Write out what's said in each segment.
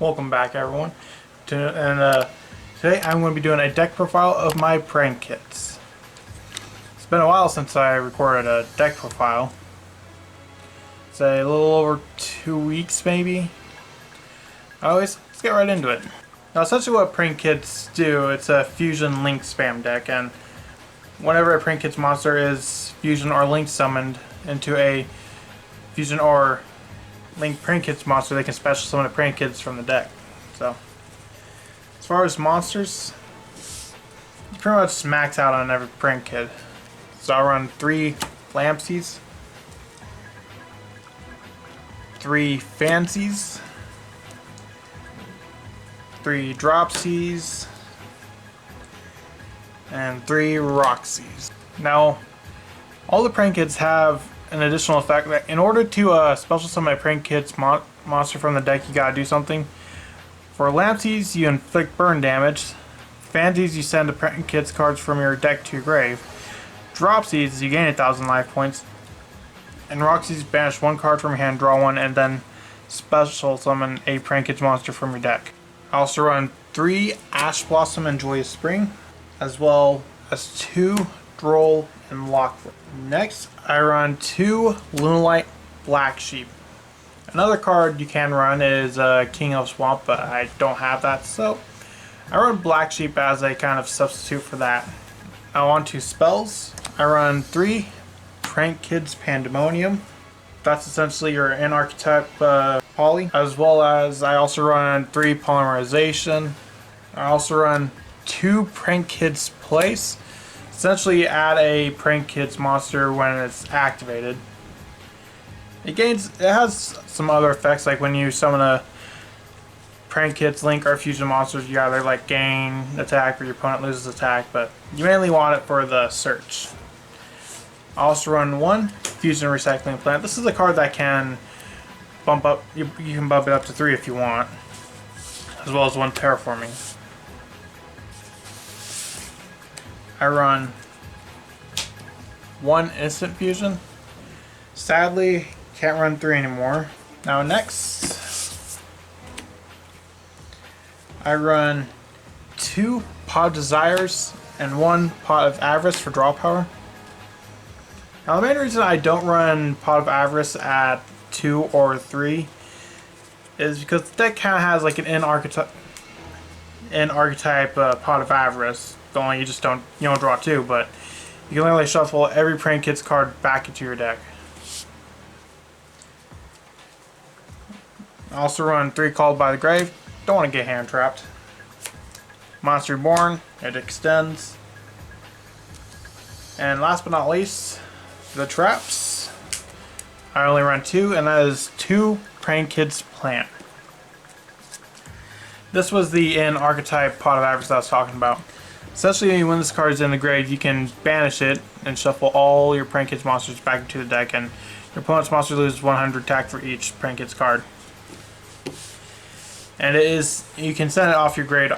Welcome back, everyone. Today I'm going to be doing a deck profile of my prank kits. It's been a while since I recorded a deck profile. It's a little over 2 weeks, maybe. Let's get right into it. Now, essentially what prank kits do, it's a fusion link spam deck, and whenever a prank kits monster is fusion or link summoned into a fusion or link prank kits monster, they can special summon a prank kits from the deck. So, as far as monsters, you pretty much max out on every prank kit. So I'll run 3 Lampsies, 3 Fancies, 3 Dropsies, and 3 Roxies. Now, all the prank kits have an additional effect that in order to special summon a prank kits monster from the deck, you gotta do something. For Lampsies, you inflict burn damage. Fancies, you send a prank kits cards from your deck to your grave. Dropsies, you gain 1,000 life points. And Roxies, banish 1 card from your hand, draw 1, and then special summon a prank kits monster from your deck. I also run 3 Ash Blossom and Joyous Spring, as well as 2 Droll and Lockwood. Next, I run 2 Lunalight Black Sheep. Another card you can run is King of Swamp, but I don't have that, so I run Black Sheep as a kind of substitute for that. Now on to spells. I run 3 Prank Kids Pandemonium. That's essentially your N-archetype poly, as well as I also run 3 Polymerization. I also run 2 Prank Kids Place. Essentially, add a prank kits monster when it's activated. It has some other effects, like when you summon a prank kits link or fusion monsters, you either like gain attack or your opponent loses attack, but you mainly want it for the search. I also run 1 fusion recycling plant. This is a card that can bump up. You can bump it up to 3 if you want, as well as 1 terraforming. I run 1 instant fusion. Sadly, can't run 3 anymore. Now next, I run 2 Pot of Desires and 1 Pot of Avarice for draw power. Now the main reason I don't run Pot of Avarice at 2 or 3 is because the deck kind of has like an N-archetype Pot of Avarice. Only you don't draw 2, but you can literally shuffle every prank kits card back into your deck. I also run 3 Called by the Grave. Don't want to get hand trapped. Monster Reborn, it extends. And last but not least, the traps. I only run 2, and that is 2 Prank Kids Plant. This was the N-archetype Pot of Avarice that I was talking about. Essentially, when this card is in the grave, you can banish it and shuffle all your prank kits monsters back into the deck, and your opponent's monster loses 100 attack for each prank kits card. And you can send it off your grave,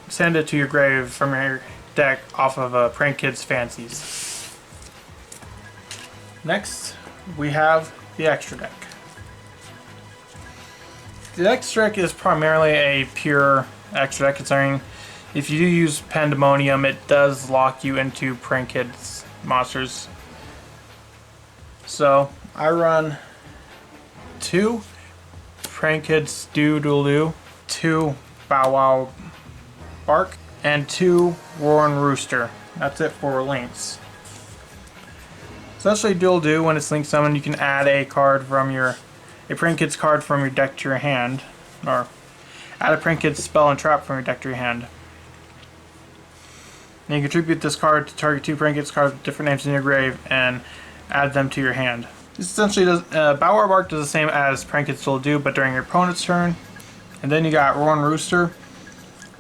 send it to your grave from your deck off of prank kits fancies. Next, we have the extra deck. The extra deck is primarily a pure extra deck, considering if you do use Pandemonium, it does lock you into prank kids monsters. So I run 2 prank kids Doodle-Doo, 2 Bow Wow Bark, and 2 Roaring Rooster. That's it for links. Essentially, Doodle-Doo, when it's link summoned, you can add a prank kids card from your deck to your hand, or add a prank kids spell and trap from your deck to your hand. And you contribute this card to target 2 prank kits cards with different names in your grave and add them to your hand. This essentially does Bow Wow Bark does the same as prank kits will do, but during your opponent's turn. And then you got Roaring Rooster,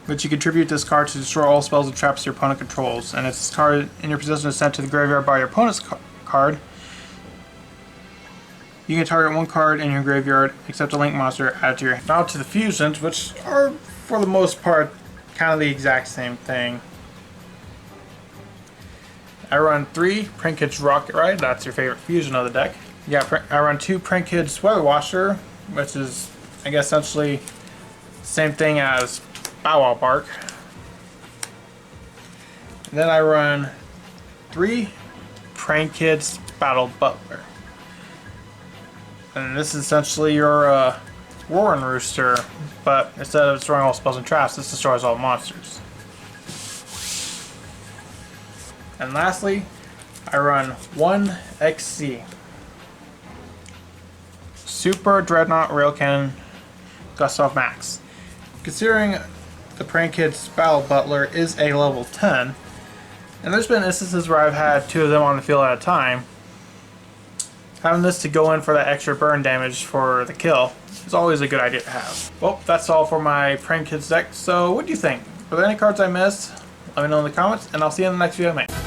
which you contribute this card to destroy all spells and traps your opponent controls. And if this card in your possession is sent to the graveyard by your opponent's card, you can target 1 card in your graveyard except a link monster added to your hand. Now to the fusions, which are for the most part kind of the exact same thing. I run 3 Prank Kids Rocket Ride, that's your favorite fusion of the deck. I run 2 Prank Kids Weather Washer, which is, I guess, essentially Same thing as Bow Wow Bark. And then I run 3 Prank Kids Battle Butler. And this is essentially your Roaring Rooster, but instead of destroying all spells and traps, this destroys all monsters. And lastly, I run 1 XC. Super Dreadnought Rail Cannon Gustav Max. Considering the Prank Kids Battle Butler is a level 10, and there's been instances where I've had 2 of them on the field at a time, having this to go in for that extra burn damage for the kill is always a good idea to have. Well, that's all for my Prank Kids deck, so what do you think? Were there any cards I missed? Let me know in the comments, and I'll see you in the next video I make.